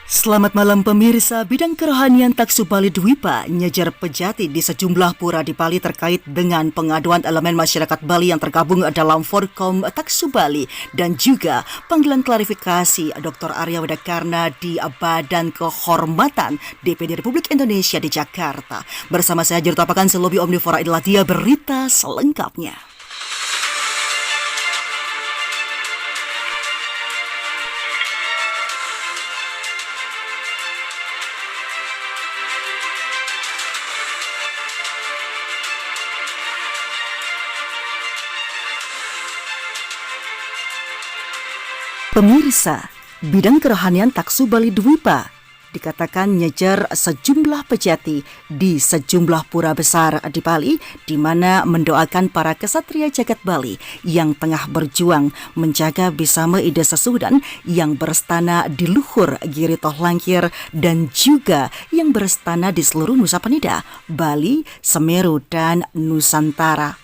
Selamat malam pemirsa, bidang kerohanian Taksu Bali Dwipa nyejar pejati di sejumlah pura di Bali terkait dengan pengaduan elemen masyarakat Bali yang tergabung dalam Forkom Taksu Bali dan juga panggilan klarifikasi Dr. Arya Wadakarna di Badan Kehormatan DPD Republik Indonesia di Jakarta. Bersama saya Juru Tapakan Selobi Omnivora Idlatia, berita selengkapnya. Pemirsa, bidang kerohanian Taksu Bali Dwipa dikatakan nyejar sejumlah pejati di sejumlah pura besar di Bali, di mana mendoakan para kesatria jagat Bali yang tengah berjuang menjaga Bisama Ida Sesudan yang berstana di luhur Giri Toh Langkir dan juga yang berstana di seluruh Nusa Penida, Bali, Semeru, dan Nusantara.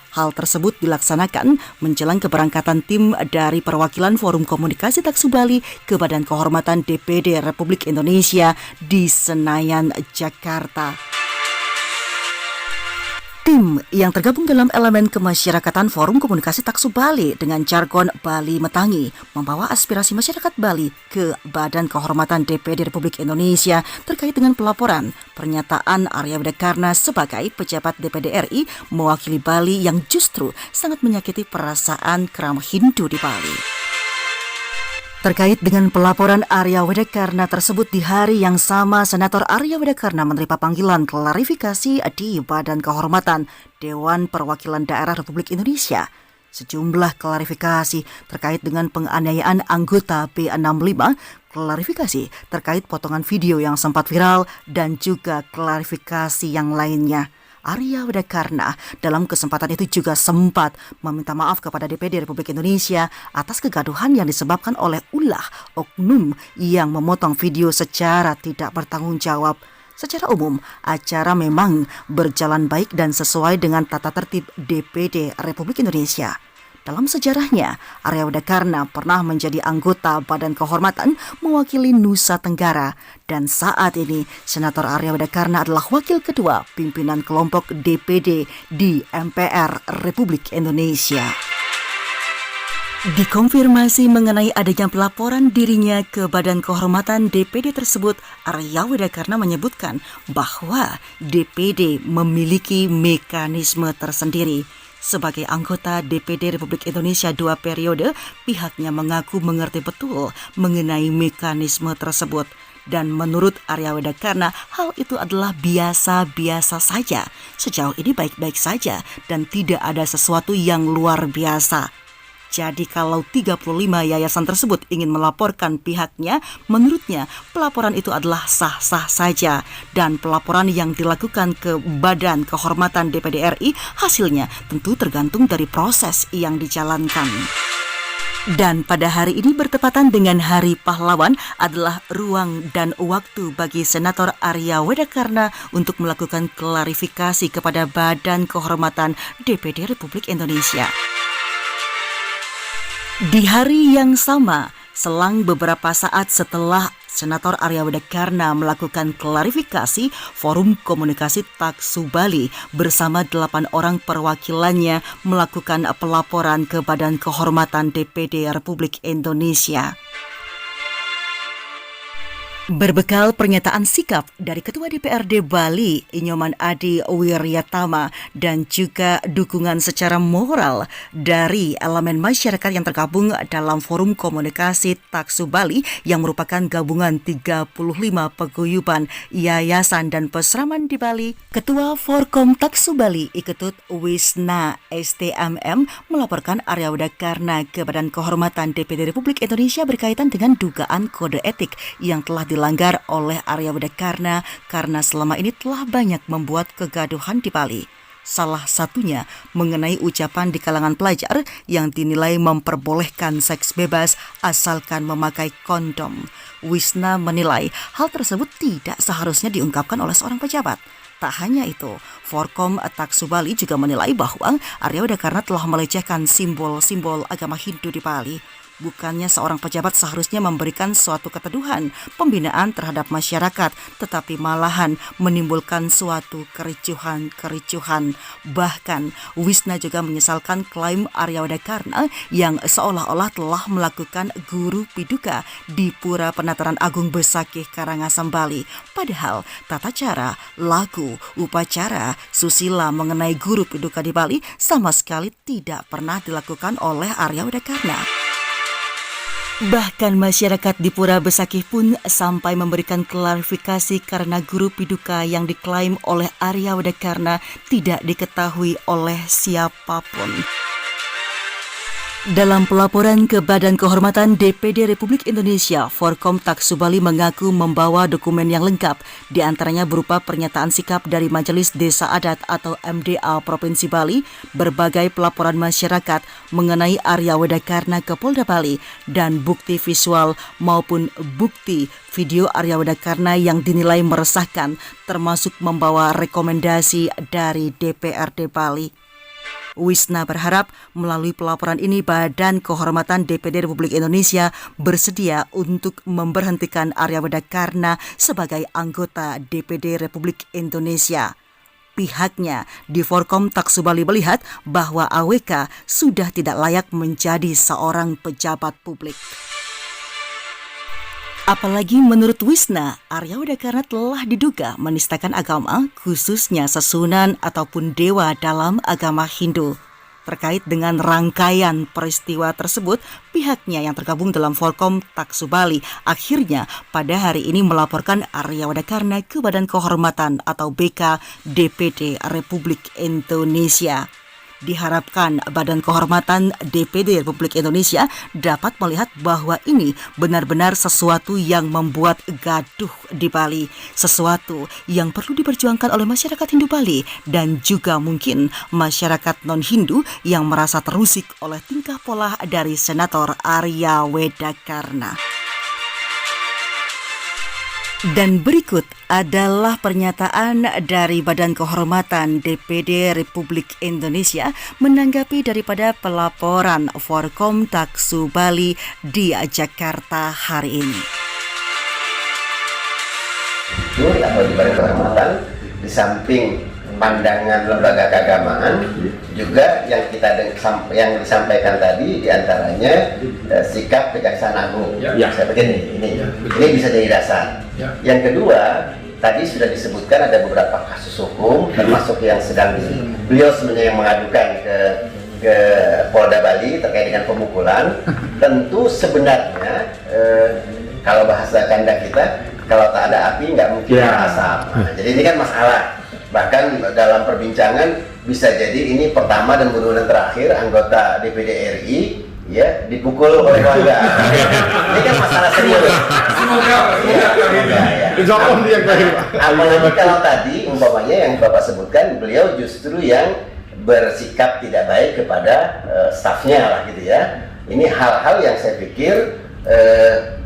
Hal tersebut dilaksanakan menjelang keberangkatan tim dari perwakilan Forum Komunikasi Taksu Bali ke Badan Kehormatan DPD Republik Indonesia di Senayan, Jakarta. Tim yang tergabung dalam elemen kemasyarakatan Forum Komunikasi Taksu Bali dengan jargon Bali Metangi membawa aspirasi masyarakat Bali ke Badan Kehormatan DPD Republik Indonesia terkait dengan pelaporan pernyataan Arya Wadakarna sebagai pejabat DPD RI mewakili Bali yang justru sangat menyakiti perasaan kaum Hindu di Bali. Terkait dengan pelaporan Arya Wadakarna tersebut, di hari yang sama Senator Arya Wadakarna menerima panggilan klarifikasi di Badan Kehormatan Dewan Perwakilan Daerah Republik Indonesia. Sejumlah klarifikasi terkait dengan penganiayaan anggota B65, klarifikasi terkait potongan video yang sempat viral, dan juga klarifikasi yang lainnya. Arya Wadakarna dalam kesempatan itu juga sempat meminta maaf kepada DPD Republik Indonesia atas kegaduhan yang disebabkan oleh ulah oknum yang memotong video secara tidak bertanggung jawab. Secara umum, acara memang berjalan baik dan sesuai dengan tata tertib DPD Republik Indonesia. Dalam sejarahnya, Arya Wadakarna pernah menjadi anggota Badan Kehormatan mewakili Nusa Tenggara, dan saat ini Senator Arya Wadakarna adalah wakil kedua pimpinan kelompok DPD di MPR Republik Indonesia. Dikonfirmasi mengenai adanya pelaporan dirinya ke Badan Kehormatan DPD tersebut, Arya Wadakarna menyebutkan bahwa DPD memiliki mekanisme tersendiri. Sebagai anggota DPD Republik Indonesia 2 periode, pihaknya mengaku mengerti betul mengenai mekanisme tersebut. Dan menurut Arya Wadakarna, hal itu adalah biasa-biasa saja. Sejauh ini baik-baik saja dan tidak ada sesuatu yang luar biasa. Jadi kalau 35 yayasan tersebut ingin melaporkan pihaknya, menurutnya pelaporan itu adalah sah-sah saja. Dan pelaporan yang dilakukan ke Badan Kehormatan DPD RI hasilnya tentu tergantung dari proses yang dijalankan. Dan pada hari ini bertepatan dengan Hari Pahlawan adalah ruang dan waktu bagi Senator Arya Wadakarna untuk melakukan klarifikasi kepada Badan Kehormatan DPD Republik Indonesia. Di hari yang sama, selang beberapa saat setelah Senator Arya Wadakarna melakukan klarifikasi, Forum Komunikasi Taksu Bali bersama 8 orang perwakilannya melakukan pelaporan ke Badan Kehormatan DPD Republik Indonesia. Berbekal pernyataan sikap dari Ketua DPRD Bali, Inyoman Adi Wiryatama, dan juga dukungan secara moral dari elemen masyarakat yang tergabung dalam Forum Komunikasi Taksu Bali yang merupakan gabungan 35 paguyuban, yayasan, dan peseraman di Bali, Ketua Forkom Taksu Bali Iketut Wisna STMM melaporkan Arya Wadakarna ke Badan Kehormatan DPD Republik Indonesia berkaitan dengan dugaan kode etik yang telah dilanggar oleh Arya Wadakarna karena selama ini telah banyak membuat kegaduhan di Bali. Salah satunya mengenai ucapan di kalangan pelajar yang dinilai memperbolehkan seks bebas asalkan memakai kondom. Wisna menilai hal tersebut tidak seharusnya diungkapkan oleh seorang pejabat. Tak hanya itu, Forkom Taksu Bali juga menilai bahwa Arya Wadakarna telah melecehkan simbol-simbol agama Hindu di Bali. Bukannya seorang pejabat seharusnya memberikan suatu keteduhan, pembinaan terhadap masyarakat, tetapi malahan menimbulkan suatu kericuhan. Bahkan Wisna juga menyesalkan klaim Arya Wadakarna yang seolah-olah telah melakukan guru piduka di Pura Penataran Agung Besakih, Karangasem, Bali. Padahal tata cara, lagu, upacara, susila mengenai guru piduka di Bali sama sekali tidak pernah dilakukan oleh Arya Wadakarna. Bahkan masyarakat di Pura Besakih pun sampai memberikan klarifikasi karena guru piduka yang diklaim oleh Arya Wadakarna tidak diketahui oleh siapapun. Dalam pelaporan ke Badan Kehormatan DPD Republik Indonesia, Forkom Taksubali mengaku membawa dokumen yang lengkap, di antaranya berupa pernyataan sikap dari Majelis Desa Adat atau MDA Provinsi Bali, berbagai pelaporan masyarakat mengenai Arya Wadakarna ke Polda Bali, dan bukti visual maupun bukti video Arya Wadakarna yang dinilai meresahkan, termasuk membawa rekomendasi dari DPRD Bali. Wisna berharap melalui pelaporan ini Badan Kehormatan DPD Republik Indonesia bersedia untuk memberhentikan Arya Wadakarna sebagai anggota DPD Republik Indonesia. Pihaknya di Forkom Taksubali melihat bahwa AWK sudah tidak layak menjadi seorang pejabat publik. Apalagi menurut Wisna, Arya Wadakarna telah diduga menistakan agama, khususnya sesunan ataupun dewa dalam agama Hindu. Terkait dengan rangkaian peristiwa tersebut, pihaknya yang tergabung dalam Forkom Taksubali akhirnya pada hari ini melaporkan Arya Wadakarna ke Badan Kehormatan atau BK DPD Republik Indonesia. Diharapkan Badan Kehormatan DPD Republik Indonesia dapat melihat bahwa ini benar-benar sesuatu yang membuat gaduh di Bali, sesuatu yang perlu diperjuangkan oleh masyarakat Hindu Bali dan juga mungkin masyarakat non-Hindu yang merasa terusik oleh tingkah pola dari Senator Arya Wadakarna. Dan berikut adalah pernyataan dari Badan Kehormatan DPD Republik Indonesia menanggapi daripada pelaporan Forkom Taksubali di Jakarta hari ini. Itu atau di Badan Kehormatan, di samping pandangan lembaga keagamaan juga yang disampaikan tadi diantaranya sikap Kejaksaan Agung. Saya pikir ini bisa jadi dasar. Yang kedua, tadi sudah disebutkan ada beberapa kasus hukum termasuk yang sedang beliau sebenarnya yang mengadukan ke Polda Bali terkait dengan pemukulan. Tentu sebenarnya kalau bahasa canda kita, kalau tak ada api nggak mungkin ada asap. Jadi ini kan masalah. Bahkan dalam perbincangan bisa jadi ini pertama dan mudah-mudahan terakhir anggota DPD RI ya dipukul oleh keluarga. Ini kan masalah serius. Apalagi kalau tadi umpamanya yang Bapak sebutkan, beliau justru yang bersikap tidak baik kepada stafnya lah gitu ya. Ini hal-hal yang saya pikir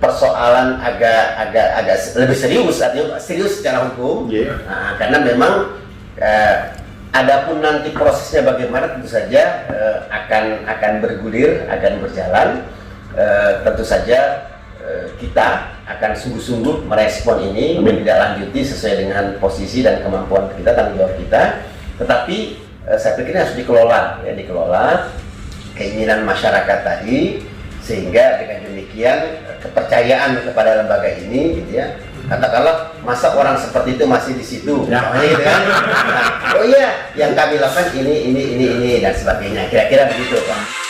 persoalan agak lebih serius, artinya serius secara hukum. Nah, karena memang adapun nanti prosesnya bagaimana tentu saja akan bergulir, akan berjalan. Tentu saja kita akan sungguh-sungguh merespon ini, menindaklanjuti sesuai dengan posisi dan kemampuan kita, tanggung jawab kita. Tetapi saya pikir harus dikelola keinginan masyarakat tadi, sehingga dengan demikian kepercayaan kepada lembaga ini gitu ya. Katakanlah masa orang seperti itu masih di situ, gitu kan? Nah, oh iya, yang kami lakukan ini dan sebagainya, kira-kira begitu Pak.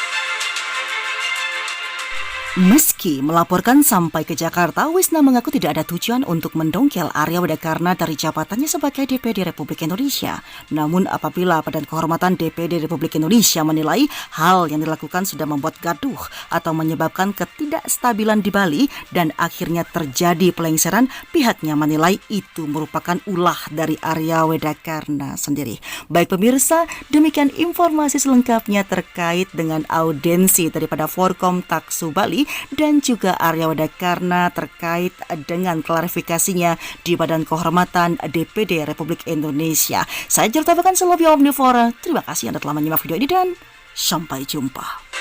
Meski melaporkan sampai ke Jakarta, Wisna mengaku tidak ada tujuan untuk mendongkel Arya Wadakarna dari jabatannya sebagai DPD Republik Indonesia. Namun apabila Badan Kehormatan DPD Republik Indonesia menilai hal yang dilakukan sudah membuat gaduh atau menyebabkan ketidakstabilan di Bali dan akhirnya terjadi pelengseran, pihaknya menilai itu merupakan ulah dari Arya Wadakarna sendiri. Baik pemirsa, demikian informasi selengkapnya terkait dengan audiensi daripada Forkom Taksubali dan juga Arya Wadakarna terkait dengan klarifikasinya di Badan Kehormatan DPD Republik Indonesia. Saya Jelta Vakan Selobio Omnivora. Terima kasih Anda telah menyimak video ini dan sampai jumpa.